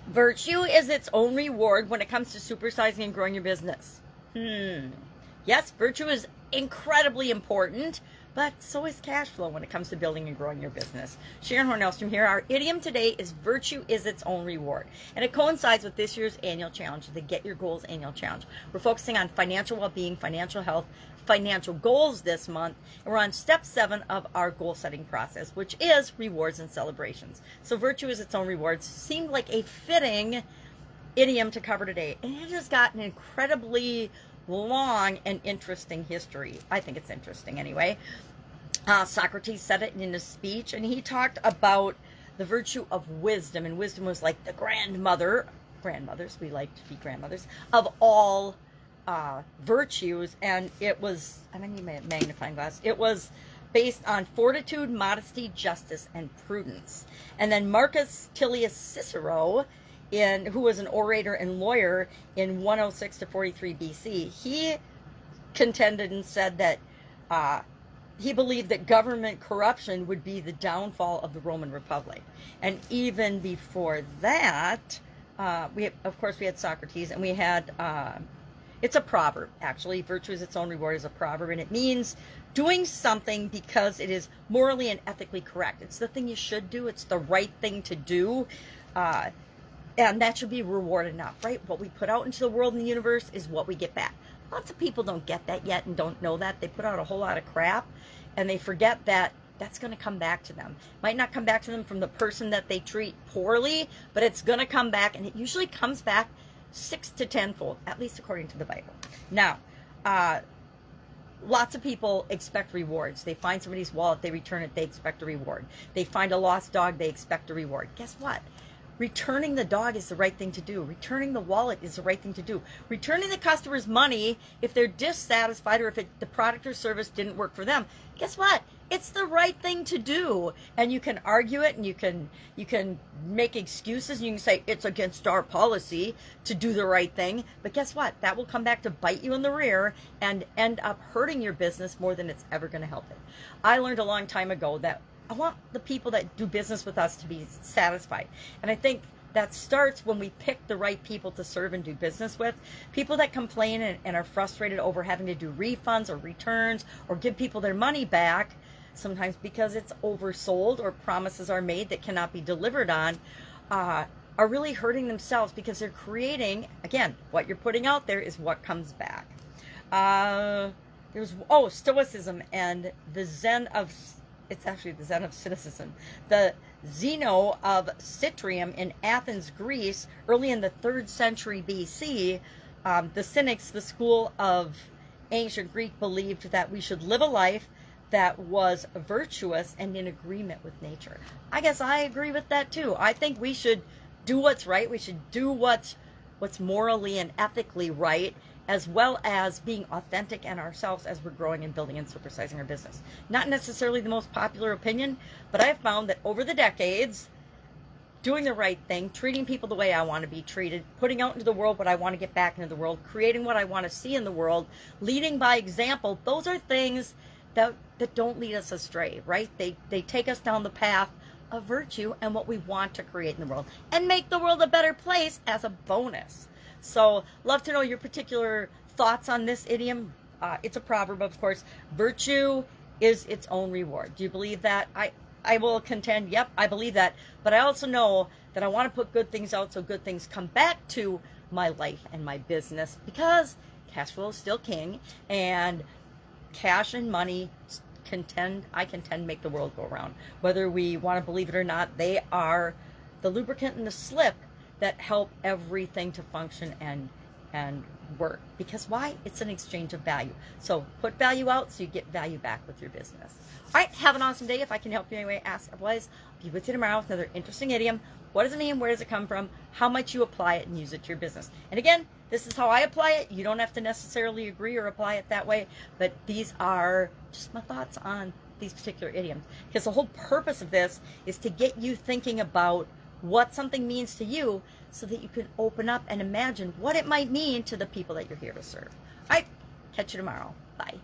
Virtue is its own reward when it comes to supersizing and growing your business. Yes, virtue is incredibly important, but so is cash flow when it comes to building and growing your business. Sharon Horne-Ellstrom here. Our idiom today is virtue is its own reward. And it coincides with this year's annual challenge, the Get Your Goals annual challenge. We're focusing on financial well-being, financial health, financial goals this month. And we're on step 7 of our goal setting process, which is rewards and celebrations. So virtue is its own rewards seemed like a fitting idiom to cover today. And it has got an incredibly long and interesting history. I think it's interesting anyway. Socrates said it in his speech, and he talked about the virtue of wisdom, and wisdom was like the grandmothers, we like to be grandmothers, of all virtues, and it was, I need my magnifying glass, it was based on fortitude, modesty, justice, and prudence. And then Marcus Tullius Cicero, who was an orator and lawyer in 106 to 43 BC, he contended and said that he believed that government corruption would be the downfall of the Roman Republic. And even before that, of course we had Socrates, and we had, it's a proverb actually, virtue is its own reward is a proverb, and it means doing something because it is morally and ethically correct. It's the thing you should do, it's the right thing to do. And that should be reward enough, right? What we put out into the world and the universe is what we get back. Lots of people don't get that yet and don't know that. They put out a whole lot of crap and they forget that that's going to come back to them. Might not come back to them from the person that they treat poorly, but it's going to come back, and it usually comes back 6 to 10-fold, at least according to the Bible. Now, lots of people expect rewards. They find somebody's wallet, they return it, they expect a reward. They find a lost dog, they expect a reward. Guess what? Returning the dog is the right thing to do. Returning the wallet is the right thing to do. Returning the customer's money if they're dissatisfied or if the product or service didn't work for them, guess what? It's the right thing to do. And you can argue it, and you can make excuses, and you can say it's against our policy to do the right thing. But guess what? That will come back to bite you in the rear and end up hurting your business more than it's ever going to help it. I learned a long time ago that I want the people that do business with us to be satisfied. And I think that starts when we pick the right people to serve and do business with. People that complain and are frustrated over having to do refunds or returns or give people their money back, sometimes because it's oversold or promises are made that cannot be delivered on, are really hurting themselves because they're creating, again, what you're putting out there is what comes back. Stoicism and the Zen of, it's actually the Zen of cynicism. The Zeno of Cittium in Athens, Greece, early in the 3rd century BC, the Cynics, the school of ancient Greek, believed that we should live a life that was virtuous and in agreement with nature. I guess I agree with that too. I think we should do what's right. We should do what's morally and ethically right, as well as being authentic and ourselves as we're growing and building and supersizing our business. Not necessarily the most popular opinion, but I've found that over the decades, doing the right thing, treating people the way I want to be treated, putting out into the world what I want to get back into the world, creating what I want to see in the world, leading by example, those are things that don't lead us astray, right? They take us down the path of virtue and what we want to create in the world and make the world a better place as a bonus. So, love to know your particular thoughts on this idiom. It's a proverb, of course. Virtue is its own reward. Do you believe that? I will contend, yep, I believe that. But I also know that I want to put good things out so good things come back to my life and my business, because cash flow is still king, and cash and money I contend make the world go around. Whether we want to believe it or not, they are the lubricant and the slip that help everything to function and work. Because why? It's an exchange of value. So put value out so you get value back with your business. All right, have an awesome day. If I can help you anyway, ask. Otherwise, I'll be with you tomorrow with another interesting idiom. What does it mean? Where does it come from? How much you apply it and use it to your business. And again, this is how I apply it. You don't have to necessarily agree or apply it that way, but these are just my thoughts on these particular idioms. Because the whole purpose of this is to get you thinking about what something means to you so that you can open up and imagine what it might mean to the people that you're here to serve. All right, catch you tomorrow. Bye.